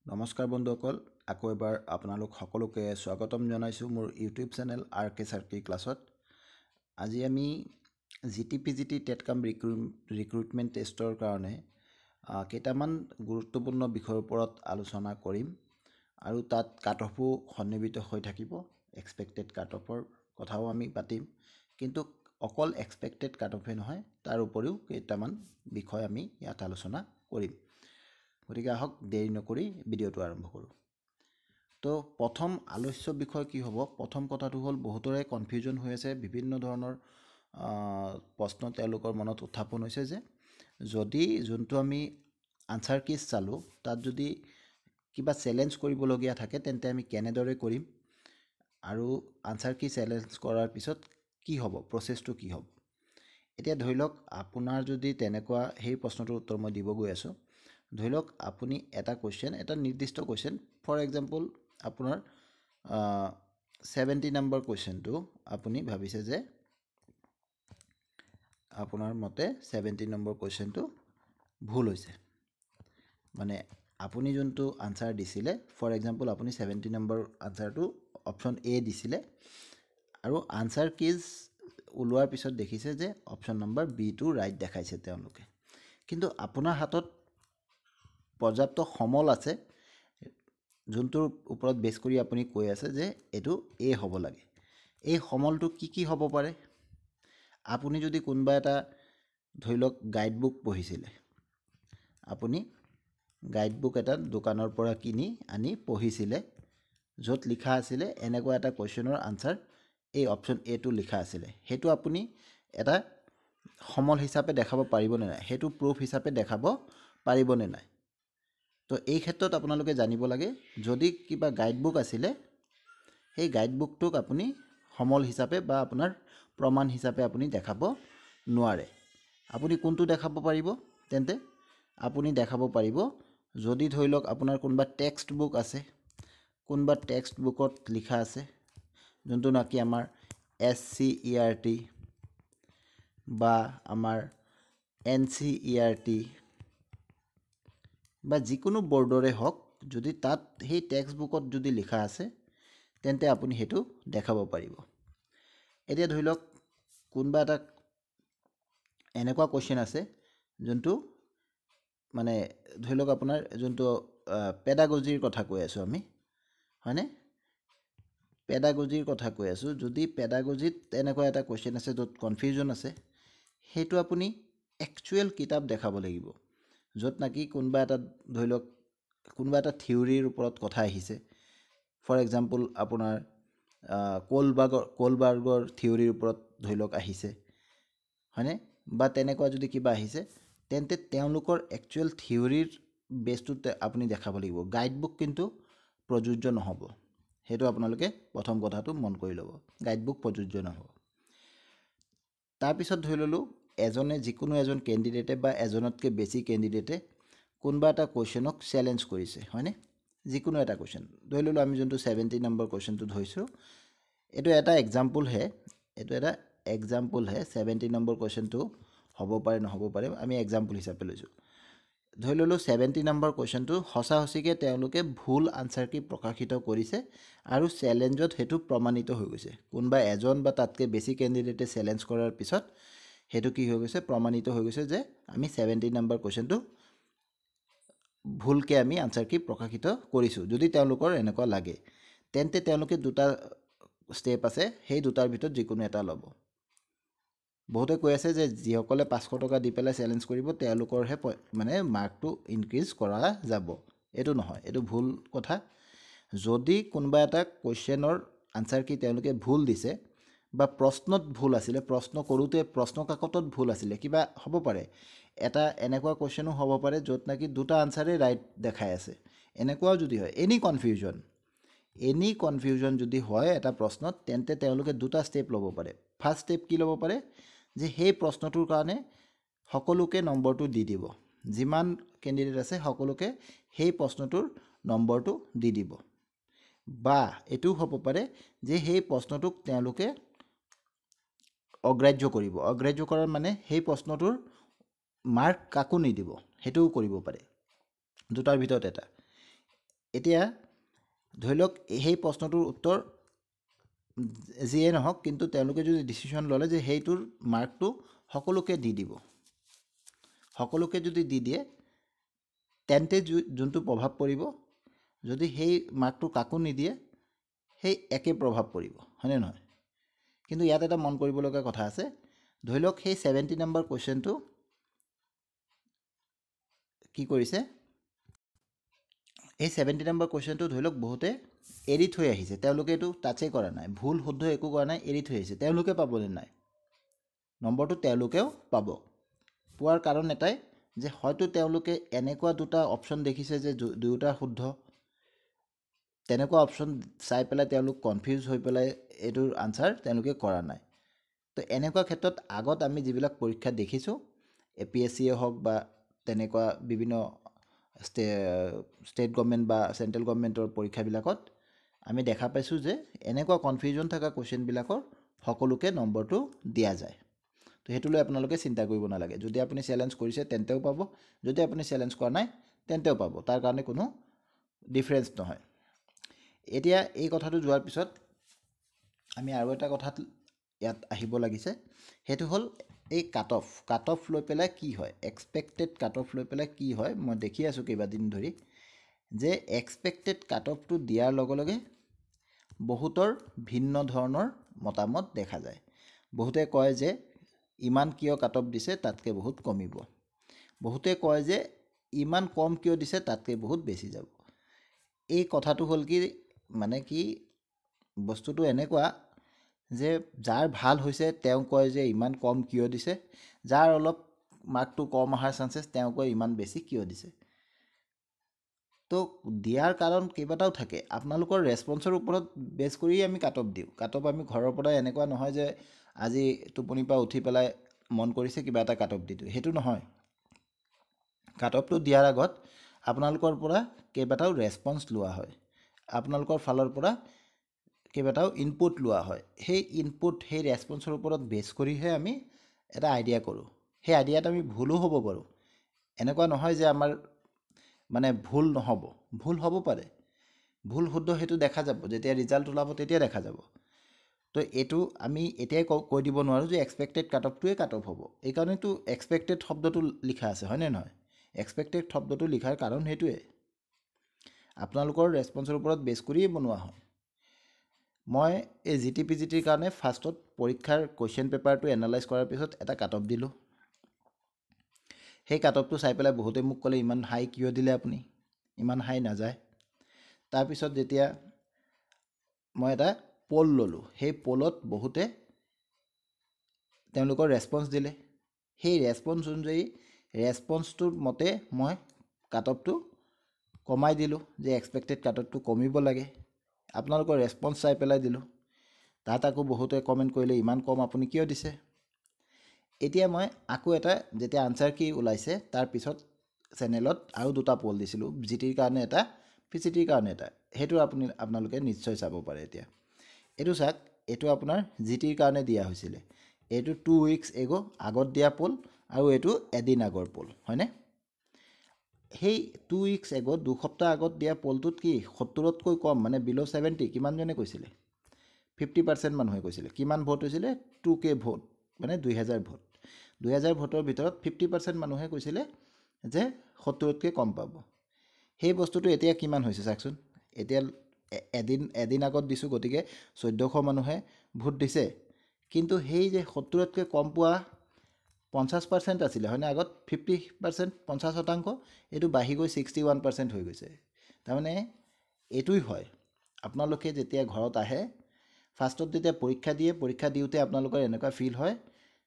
নমস্কাৰ বন্ধুসকল, আকৌ এবাৰ আপোনালোক সকলোকে স্বাগতম জনাইছোঁ মোৰ ইউটিউব চেনেল RK Sarki ক্লাছত। আজি আমি GTPGT টেটকাম ৰিক্ৰুটমেণ্ট টেষ্টৰ কাৰণে কেইটামান গুৰুত্বপূৰ্ণ বিষয়ৰ ওপৰত আলোচনা কৰিম আৰু তাত কাট অফো সন্নিবিত হৈ থাকিব। এক্সপেক্টেড কাট অফৰ কথাও আমি পাতিম, কিন্তু অকল এক্সপেক্টেড কাট অফে নহয়, তাৰ উপৰিও কেইটামান বিষয় আমি ইয়াত আলোচনা কৰিম। গতিকে আহক দেৰি নকৰি ভিডিঅ'টো আৰম্ভ কৰোঁ। তো প্ৰথম আলোচ্য বিষয় কি হ'ব? প্ৰথম কথাটো হ'ল বহুতৰে কনফিউজন হৈ আছে, বিভিন্ন ধৰণৰ প্ৰশ্ন তেওঁলোকৰ মনত উত্থাপন হৈছে যে যদি যোনটো আমি আনচাৰ কিজ চালোঁ তাত যদি কিবা চেলেঞ্জ কৰিবলগীয়া থাকে তেন্তে আমি কেনেদৰে কৰিম, আৰু আনচাৰ কি চেলেঞ্জ কৰাৰ পিছত কি হ'ব, প্ৰচেছটো কি হ'ব। এতিয়া ধৰি লওক আপোনাৰ যদি তেনেকুৱা সেই প্ৰশ্নটোৰ উত্তৰ মই দিব গৈ আছোঁ। ধৰি লওক আপুনি এটা কুৱেশ্যন, এটা নিৰ্দিষ্ট কুৱেশ্যন, ফৰ এক্সাম্পল আপোনাৰ 70 নম্বৰ কুৱেশ্যনটো আপুনি ভাবিছে যে আপোনাৰ মতে 70 নম্বৰ কুৱেশ্যনটো ভুল হৈছে। মানে আপুনি যোনটো আনচাৰ দিছিলে, ফৰ এক্সাম্পল আপুনি 70 নম্বৰ আনচাৰটো অপশ্যন এ দিছিলে আৰু আনচাৰ কিজ ওলোৱাৰ পিছত দেখিছে যে অপশ্যন নম্বৰ বিটো ৰাইট দেখাইছে তেওঁলোকে, কিন্তু আপোনাৰ হাতত পৰ্যাপ্ত সমল আছে যোনটোৰ ওপৰত বেছ কৰি আপুনি কৈ আছে যে এইটো এ হ'ব লাগে। এই সমলটো কি হ'ব পাৰে? আপুনি যদি কোনোবা এটা ধৰি লওক গাইড বুক পঢ়িছিলে, আপুনি গাইড বুক এটা দোকানৰ পৰা কিনি আনি পঢ়িছিলে, য'ত লিখা আছিলে এনেকুৱা এটা কুৱেশ্যনৰ আনচাৰ এই অপশ্যন এটো লিখা আছিলে, সেইটো আপুনি এটা সমল হিচাপে দেখাব পাৰিবনে নাই, সেইটো প্ৰুফ হিচাপে দেখাব পাৰিবনে নাই। তো এই ক্ষেত্ৰত আপোনালোকে জানিব লাগে, যদি কিবা গাইড বুক আছিলে সেই গাইড বুকটোক আপুনি সমল হিচাপে বা আপোনাৰ প্ৰমাণ হিচাপে আপুনি দেখাব নোৱাৰে। আপুনি কোনটো দেখাব পাৰিব? তেন্তে আপুনি দেখাব পাৰিব যদি ধৰি লওক আপোনাৰ কোনোবা টেক্সট বুক আছে, কোনোবা টেক্সট বুকত লিখা আছে যোনটো নাকি আমাৰ SCERT বা আমাৰ NCERT বা যিকোনো বৰ্ডৰে হওক, যদি তাত সেই টেক্সট বুকত যদি লিখা আছে তেন্তে আপুনি সেইটো দেখাব পাৰিব। এতিয়া ধৰি লওক কোনোবা এটা এনেকুৱা কুৱেশ্যন আছে যোনটো মানে ধৰি লওক আপোনাৰ যোনটো পেডাগজিৰ কথা কৈ আছোঁ আমি, হয়নে? পেডাগজিৰ কথা কৈ আছোঁ। যদি পেডাগজিত এনেকুৱা এটা কুৱেশ্যন আছে য'ত কনফিউজন আছে, সেইটো আপুনি একচুৱেল কিতাপ দেখাব লাগিব, য'ত নাকি কোনোবা এটা ধৰি লওক কোনোবা এটা থিয়ৰীৰ ওপৰত কথা আহিছে, ফৰ এক্সাম্পল আপোনাৰ কোলবাৰ্গৰ থিয়ৰীৰ ওপৰত ধৰি লওক আহিছে, হয়নে? বা তেনেকুৱা যদি কিবা আহিছে তেন্তে তেওঁলোকৰ একচুৱেল থিয়ৰীৰ বেছটোতে আপুনি দেখাব লাগিব। গাইড বুক কিন্তু প্ৰযোজ্য নহ'ব, সেইটো আপোনালোকে প্ৰথম কথাটো মন কৰি ল'ব, গাইড বুক প্ৰযোজ্য নহ'ব। তাৰপিছত ধৰি ল'লোঁ যিকোনো এজন কেণ্ডিডেটে বা এজনতকৈ বেছি কেণ্ডিডেটে কোনোবা এটা কুৱেশ্যনক চেলেঞ্জ কৰিছে, হয়নে? যিকোনো এটা কুৱেশ্যন ধৰি ল'লোঁ, আমি যোনটো 70 নম্বৰ কুৱেশ্যনটো ধৰিছোঁ, এইটো এটা এক্সাম্পলহে, 70 নম্বৰ কুৱেশ্যনটো হ'ব পাৰে নহ'ব পাৰে, আমি এক্সাম্পল হিচাপে লৈছোঁ। ধৰি ল'লোঁ 70 নম্বৰ কুৱেশ্যনটো সঁচাকৈ তেওঁলোকে ভুল আনচাৰ কি প্ৰকাশিত কৰিছে আৰু চেলেঞ্জত সেইটো প্ৰমাণিত হৈ গৈছে। কোনোবা এজন বা তাতকৈ বেছি কেণ্ডিডেটে চেলেঞ্জ কৰাৰ পিছত সেইটো কি হৈ গৈছে, প্ৰমাণিত হৈ গৈছে যে আমি 70 নম্বৰ কুৱেশ্যনটো ভুলকৈ আমি আনচাৰ কি প্ৰকাশিত কৰিছোঁ। যদি তেওঁলোকৰ এনেকুৱা লাগে তেন্তে তেওঁলোকে দুটা ষ্টেপ আছে, সেই দুটাৰ ভিতৰত যিকোনো এটা ল'ব। বহুতে কৈ আছে যে যিসকলে 500 টকা দি পেলাই চেলেঞ্জ কৰিব তেওঁলোকৰহে মানে মাৰ্কটো ইনক্ৰিজ কৰা যাব। এইটো নহয়, এইটো ভুল কথা। যদি কোনোবা এটা কুৱেশ্যনৰ আনচাৰ কি তেওঁলোকে ভুল দিছে বা প্ৰশ্নত ভুল আছিলে, প্ৰশ্ন কৰোঁতে প্ৰশ্ন কাকতত ভুল আছিলে, কিবা হ'ব পাৰে, এটা এনেকুৱা কুৱেশ্যনো হ'ব পাৰে য'ত নেকি দুটা আনচাৰেই ৰাইট দেখাই আছে, এনেকুৱাও যদি হয়, এনি কনফিউজন যদি হয় এটা প্ৰশ্নত, তেন্তে তেওঁলোকে দুটা ষ্টেপ ল'ব পাৰে। ফাৰ্ষ্ট ষ্টেপ কি ল'ব পাৰে, যে সেই প্ৰশ্নটোৰ কাৰণে সকলোকে নম্বৰটো দি দিব, যিমান কেণ্ডিডেট আছে সকলোকে সেই প্ৰশ্নটোৰ নম্বৰটো দি দিব। বা এইটোও হ'ব পাৰে যে সেই প্ৰশ্নটোক তেওঁলোকে অগ্ৰাহ্য কৰিব। অগ্ৰাহ্য কৰাৰ মানে সেই প্ৰশ্নটোৰ মাৰ্ক কাকো নিদিব, সেইটোও কৰিব পাৰে। দুটাৰ ভিতৰত এটা। এতিয়া ধৰি লওক সেই প্ৰশ্নটোৰ উত্তৰ যিয়ে নহওক কিন্তু তেওঁলোকে যদি ডিচিশ্যন ল'লে যে সেইটোৰ মাৰ্কটো সকলোকে দি দিব, সকলোকে যদি দি দিয়ে তেন্তে যোনটো প্ৰভাৱ পৰিব, যদি সেই মাৰ্কটো কাকো নিদিয়ে সেই একে প্ৰভাৱ পৰিব, হয়নে নহয়? কিন্তু ইয়াত এটা মন কৰিবলগীয়া কথা আছে। ধৰি লওক সেই 70 নম্বৰ কুৱেশ্যনটো কি কৰিছে, এই 70 নম্বৰ কুৱেশ্যনটো ধৰি লওক বহুতে এৰি থৈ আহিছে, তেওঁলোকে এইটো টাচেই কৰা নাই, ভুল শুদ্ধ একো কৰা নাই, এৰি থৈ আহিছে। তেওঁলোকে পাবনে নাই নম্বৰটো? তেওঁলোকেও পাব। পোৱাৰ কাৰণ এটাই যে হয়তো তেওঁলোকে এনেকুৱা দুটা অপশ্যন দেখিছে যে দুয়োটা শুদ্ধ, তেনেকুৱা অপশ্যন চাই পেলাই তেওঁলোক কনফিউজ হৈ পেলাই এইটোৰ আনচাৰ তেওঁলোকে কৰা নাই। তো এনেকুৱা ক্ষেত্ৰত আগত আমি যিবিলাক পৰীক্ষা দেখিছোঁ, APSCয়ে হওক বা তেনেকুৱা বিভিন্ন ষ্টেট গভৰ্ণমেণ্ট বা চেণ্ট্ৰেল গভৰ্ণমেণ্টৰ পৰীক্ষাবিলাকত আমি দেখা পাইছোঁ যে এনেকুৱা কনফিউজন থকা কুৱেশ্যনবিলাকৰ সকলোকে নম্বৰটো দিয়া যায়। তো সেইটো লৈ আপোনালোকে চিন্তা কৰিব নালাগে। যদি আপুনি চেলেঞ্জ কৰিছে তেন্তেও পাব, যদি আপুনি চেলেঞ্জ কৰা নাই তেন্তেও পাব, তাৰ কাৰণে কোনো ডিফাৰেঞ্চ নহয়। এতিয়া এই কথাটো যোৱাৰ পিছত আমি আৰু এটা কথাত ইয়াত আহিব লাগিছে, সেইটো হ'ল এই কাট অফ লৈ পেলাই কি হয়, এক্সপেক্টেড কাট অফ লৈ পেলাই কি হয়। মই দেখি আছোঁ কেইবাদিন ধৰি যে এক্সপেক্টেড কাট অফটো দিয়াৰ লগে লগে বহুতৰ ভিন্ন ধৰণৰ মতামত দেখা যায়। বহুতে কয় যে ইমান কিয় কাট অফ দিছে, তাতকৈ বহুত কমিব। বহুতে কয় যে ইমান কম কিয় দিছে, তাতকৈ বহুত বেছি যাব। এই কথাটো হ'ল কি, মানে কি বস্তুটো এনেকুৱা যে যাৰ ভাল হৈছে তেওঁ কয় যে ইমান কম কিয় দিছে, যাৰ অলপ মাৰ্কটো কম অহাৰ চান্সেছ তেওঁ কয় ইমান বেছি কিয় দিছে। তো দিয়াৰ কাৰণ কেইবাটাও থাকে। আপোনালোকৰ ৰেছপন্সৰ ওপৰত বেছ কৰি আমি কাট অফ দিওঁ। কাট অফ আমি ঘৰৰ পৰা এনেকুৱা নহয় যে আজি টোপনিৰ পৰা উঠি পেলাই মন কৰিছে কিবা এটা কাট অফ দি দিওঁ, সেইটো নহয়। কাট অফটো দিয়াৰ আগত আপোনালোকৰ পৰা কেইবাটাও ৰেছপন্স লোৱা হয়, আপোনালোকৰ ফালৰ পৰা কেইবাটাও ইনপুট লোৱা হয়। সেই ইনপুট, সেই ৰেছপন্সৰ ওপৰত বেছ কৰিহে আমি এটা আইডিয়া কৰোঁ। সেই আইডিয়াত আমি ভুলো হ'ব পাৰোঁ, এনেকুৱা নহয় যে আমাৰ মানে ভুল নহ'ব, ভুল হ'ব পাৰে, ভুল শুদ্ধ সেইটো দেখা যাব, যেতিয়া ৰিজাল্ট ওলাব তেতিয়া দেখা যাব। তো এইটো আমি এতিয়াই কৈ দিব নোৱাৰোঁ যে এক্সপেক্টেড কাট অফটোৱে কাট অফ হ'ব। এইকাৰণেতো এক্সপেক্টেড শব্দটো লিখা আছে, হয়নে নহয়? এক্সপেক্টেড শব্দটো লিখাৰ কাৰণ সেইটোৱে, আপোনালোকৰ ৰেছপন্সৰ ওপৰত বেছ কৰিয়েই বনোৱা হয়। মই এই GT-PGTৰ কাৰণে ফাৰ্ষ্টত পৰীক্ষাৰ কুৱেশ্যন পেপাৰটো এনালাইজ কৰাৰ পিছত এটা কাট অফ দিলোঁ। সেই কাট অফটো চাই পেলাই বহুতে মোক ক'লে ইমান হাই কিয় দিলে আপুনি, ইমান হাই নাযায়। তাৰপিছত যেতিয়া মই এটা পল ল'লোঁ, সেই পলত বহুতে তেওঁলোকৰ ৰেছপন্স দিলে। সেই ৰেছপন্স অনুযায়ী ৰেছপন্সটোৰ মতে মই কাট অফটো কমাই দিলোঁ, যে এক্সপেক্টেড কাট অফটো কমিব লাগে। আপোনালোকৰ ৰেছপন্স চাই পেলাই দিলোঁ। তাত আকৌ বহুতে কমেণ্ট কৰিলে ইমান কম আপুনি কিয় দিছে। এতিয়া মই আকৌ এটা যেতিয়া আনচাৰ কি ওলাইছে তাৰপিছত চেনেলত আৰু দুটা পল দিছিলোঁ, GTৰ কাৰণে এটা, PCTৰ কাৰণে এটা। সেইটো আপোনালোকে নিশ্চয় চাব পাৰে। এতিয়া এইটো চাওক, এইটো আপোনাৰ GTৰ কাৰণে দিয়া হৈছিলে। এইটো 2 উইকছ এগো আগত দিয়া পল, আৰু এইটো এদিন আগৰ পল, হয়নে? সেই 2 উইকছ এগো, 2 সপ্তাহ আগত দিয়া পলটোত কি 70তকৈ কম, মানে বিল' 70 কিমানজনে কৈছিলে? 50% মানুহে কৈছিলে। কিমান ভোট হৈছিলে? 2K ভোট, মানে 2000 ভোট। 2000 ভোটৰ ভিতৰত 50% মানুহে কৈছিলে যে 70তকৈ কম পাব। সেই বস্তুটো এতিয়া কিমান হৈছে চাওকচোন। এতিয়া এদিন আগত দিছোঁ, গতিকে 1400 মানুহে ভোট দিছে। কিন্তু সেই যে 70তকৈ কম পোৱা 50% আছিলে, হয়নে? আগত 50%, 50%, এইটো বাঢ়ি গৈ 61% হৈ গৈছে। তাৰমানে এইটোই হয়, আপোনালোকে যেতিয়া ঘৰত আহে, ফাৰ্ষ্টত যেতিয়া পৰীক্ষা দিয়ে, পৰীক্ষা দিওঁতে আপোনালোকৰ এনেকুৱা ফিল হয়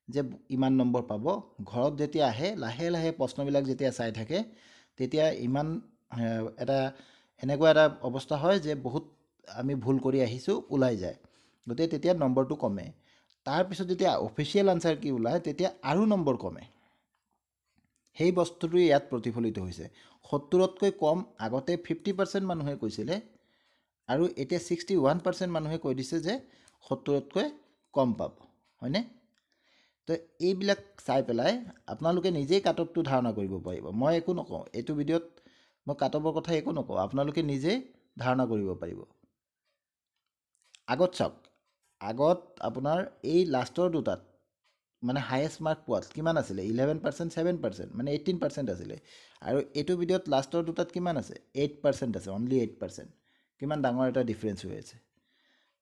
যে ইমান নম্বৰ পাব। ঘৰত যেতিয়া আহে, লাহে লাহে প্ৰশ্নবিলাক যেতিয়া চাই থাকে, তেতিয়া ইমান এনেকুৱা এটা অৱস্থা হয় যে বহুত আমি ভুল কৰি আহিছোঁ ওলাই যায়, গতিকে তেতিয়া নম্বৰটো কমে। তাৰপিছত যেতিয়া অফিচিয়েল আনচাৰ কি ওলায়, তেতিয়া আৰু নম্বৰ কমে। সেই বস্তুটোৱে ইয়াত প্ৰতিফলিত হৈছে। 70তকৈ কম আগতে 50% মানুহে কৈছিলে, আৰু এতিয়া 61% মানুহে কৈ দিছে যে 70তকৈ কম পাব, হয়নে? তো এইবিলাক চাই পেলাই আপোনালোকে নিজেই কাট অফটো ধাৰণা কৰিব পাৰিব। মই একো নকওঁ, এইটো ভিডিঅ'ত মই কাট অফৰ কথা একো নকওঁ, আপোনালোকে নিজে ধাৰণা কৰিব পাৰিব। আগত চাওক, আগত আপোনাৰ এই লাষ্টৰ দুটাত মানে হায়েষ্ট মাৰ্ক পোৱাত কিমান আছিলে? 11%, 7%, মানে 18% আছিলে। আৰু এইটো ভিডিঅ'ত লাষ্টৰ দুটাত কিমান আছে? 8% আছে, অনলি 8%। কিমান ডাঙৰ এটা ডিফাৰেঞ্চ হৈ আছে।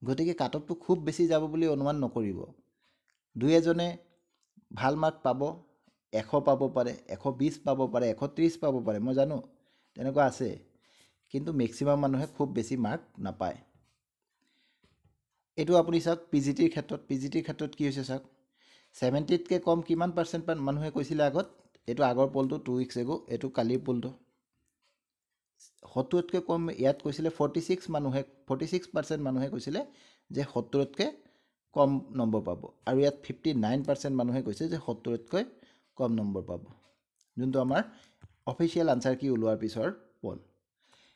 গতিকে কাট অফটো খুব বেছি যাব বুলি অনুমান নকৰিব। দুই এজনে ভাল মাৰ্ক পাব, 100 পাব পাৰে, 120 পাব পাৰে, 130 পাব পাৰে, মই জানো তেনেকুৱা আছে। কিন্তু মেক্সিমাম মানুহে খুব বেছি মাৰ্ক নাপায়। এইটো আপুনি চাওক পিজিটিৰ ক্ষেত্ৰত কি হৈছে চাওক। 70তকৈ কম কিমান পাৰ্চেণ্ট মানুহে কৈছিলে আগত? এইটো আগৰ পলটো 2 উইকছ এগো, এইটো কালিৰ পলটো। 70তকৈ কম ইয়াত কৈছিলে 46% মানুহে কৈছিলে যে 70তকৈ কম নম্বৰ পাব। আৰু ইয়াত 59% মানুহে কৈছে যে 70তকৈ কম নম্বৰ পাব, যোনটো আমাৰ অফিচিয়েল আনচাৰ কি ওলোৱাৰ পিছৰ পল।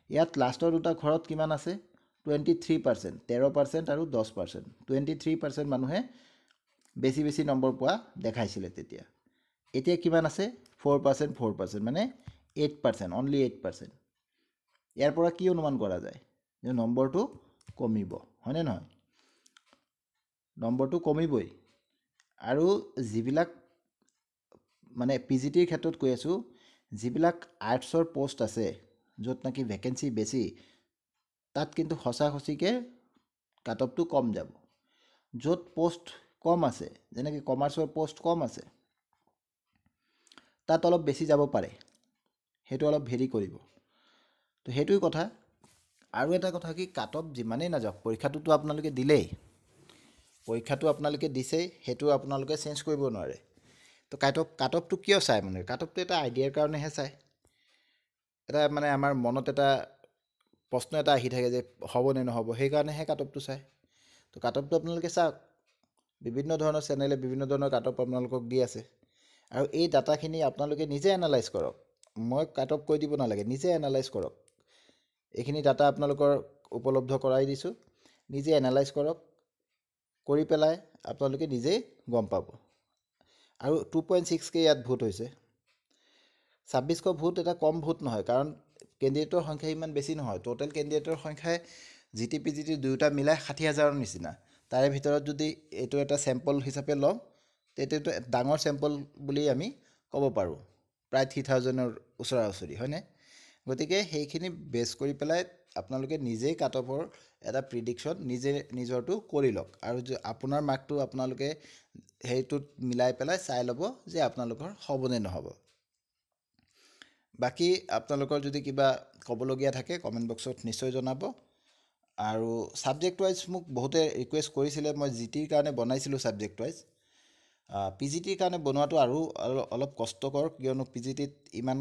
ইয়াত লাষ্টৰ দুটা ঘৰত কিমান আছে? 23%, 13% আৰু 10%। 23% মানুহে বেছি নম্বৰ পোৱা দেখাইছিলে তেতিয়া। এতিয়া কিমান আছে? 4%, মানে 8%, অনলি 8%। ইয়াৰ পৰা কি অনুমান কৰা যায়? যে নম্বৰটো কমিব, হয়নে নহয়? নম্বৰটো কমিবই। আৰু যিবিলাক মানে পিজিটিৰ ক্ষেত্ৰত কৈ আছোঁ, যিবিলাক আৰ্টছৰ পষ্ট আছে য'ত নেকি ভেকেঞ্চি বেছি, তাত কিন্তু সঁচাকৈ কাট অফটো কম যাব। য'ত পষ্ট কম আছে, যেনেকৈ কমাৰ্চৰ পষ্ট কম আছে, তাত অলপ বেছি যাব পাৰে। সেইটো অলপ ভেৰি কৰিব। তো সেইটোৱে কথা। আৰু এটা কথা কি, কাট অফ যিমানেই নাযাওক, পৰীক্ষাটোতো আপোনালোকে দিলেই, পৰীক্ষাটো আপোনালোকে দিছেই, সেইটো আপোনালোকে চেঞ্জ কৰিব নোৱাৰে। তো কাট অফটো কিয় চায়? মানে কাট অফটো এটা আইডিয়াৰ কাৰণেহে চায়। এটা মানে আমাৰ মনত এটা প্ৰশ্ন এটা আহি থাকে যে হ'ব নে নহ'ব, সেইকাৰণেহে কাট অফটো চায়। তো কাট অফটো আপোনালোকে চাওক, বিভিন্ন ধৰণৰ চেনেলে বিভিন্ন ধৰণৰ কাট অফ আপোনালোকক দি আছে। আৰু এই ডাটাখিনি আপোনালোকে নিজে এনালাইজ কৰক। মই কাট অফ কৈ দিব নালাগে, নিজে এনালাইজ কৰক। এইখিনি ডাটা আপোনালোকৰ উপলব্ধ কৰাই দিছোঁ, নিজে এনালাইজ কৰক। কৰি পেলাই আপোনালোকে নিজেই গম পাব। আৰু 2.6K ইয়াত ভোট হৈছে। 2600 ভোট এটা কম ভোট নহয়, কাৰণ কেণ্ডিডেটৰ সংখ্যা ইমান বেছি নহয়। টোটেল কেণ্ডিডেটৰ সংখ্যাই জিটি দুয়োটা মিলাই 60,000ৰ নিচিনা। তাৰে ভিতৰত যদি এইটো এটা চেম্পল হিচাপে লওঁ, তেতিয়াতো ডাঙৰ চেম্পল বুলি আমি ক'ব পাৰোঁ, প্ৰায় 3000ৰ ওচৰা-ওচৰি, হয়নে? গতিকে সেইখিনি বেছ কৰি পেলাই আপোনালোকে নিজেই কাট অফৰ এটা প্ৰিডিকশ্যন নিজৰটো কৰি লওক। আৰু আপোনাৰ মাৰ্কটো আপোনালোকে সেইটোত মিলাই পেলাই চাই ল'ব যে আপোনালোকৰ হ'বনে নহ'ব। বাকী আপোনালোকৰ যদি কিবা ক'বলগীয়া থাকে কমেণ্ট বক্সত নিশ্চয় জনাব। আৰু ছাবজেক্ট ৱাইজ মোক বহুতে ৰিকুৱেষ্ট কৰিছিলে, মই জিটিৰ কাৰণে বনাইছিলোঁ ছাবজেক্ট ৱাইজ। পিজিটিৰ কাৰণে বনোৱাটো আৰু অলপ কষ্টকৰ, কিয়নো পিজিটিত ইমান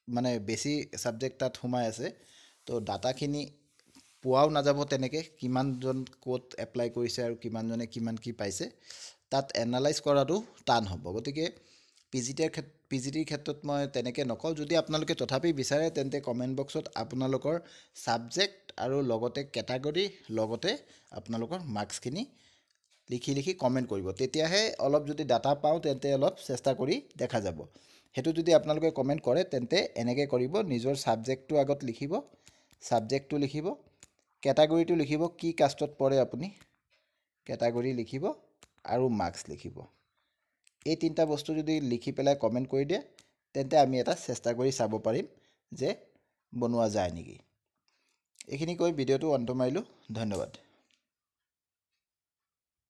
মানে বেছি ছাবজেক্ট তাত সোমাই আছে। তো ডাটাখিনি পোৱাও নাযাব তেনেকৈ, কিমানজন ক'ত এপ্লাই কৰিছে আৰু কিমানজনে কিমান কি পাইছে, তাত এনালাইজ কৰাটো টান হ'ব। গতিকে পিজিটিৰ ক্ষেত্ৰত মই তেনেকৈ নকওঁ। যদি আপোনালোকে তথাপি বিচাৰে তেন্তে কমেণ্ট বক্সত আপোনালোকৰ ছাবজেক্ট আৰু লগতে কেটাগৰী লগতে আপোনালোকৰ মাৰ্কছখিনি লিখি কমেণ্ট কৰিব। তেতিয়াহে অলপ যদি ডাটা পাওঁ তেন্তে অলপ চেষ্টা কৰি দেখা যাব। সেইটো যদি আপোনালোকে কমেণ্ট কৰে তেন্তে এনেকৈ কৰিব, নিজৰ ছাবজেক্টটো আগত লিখিব, ছাবজেক্টটো লিখিব, কেটাগৰীটো লিখিব, কি কাষ্টত পৰে আপুনি, কেটাগৰী লিখিব আৰু মাৰ্কছ লিখিব। এই তিনিটা বস্তু যদি লিখি পেলাই কমেণ্ট কৰি দিয়ে তেন্তে আমি এটা চেষ্টা কৰি চাব পাৰিম যে বনোৱা যায় নেকি। এইখিনি কৈ ভিডিঅ'টো অন্ত মাৰিলোঁ। ধন্যবাদ।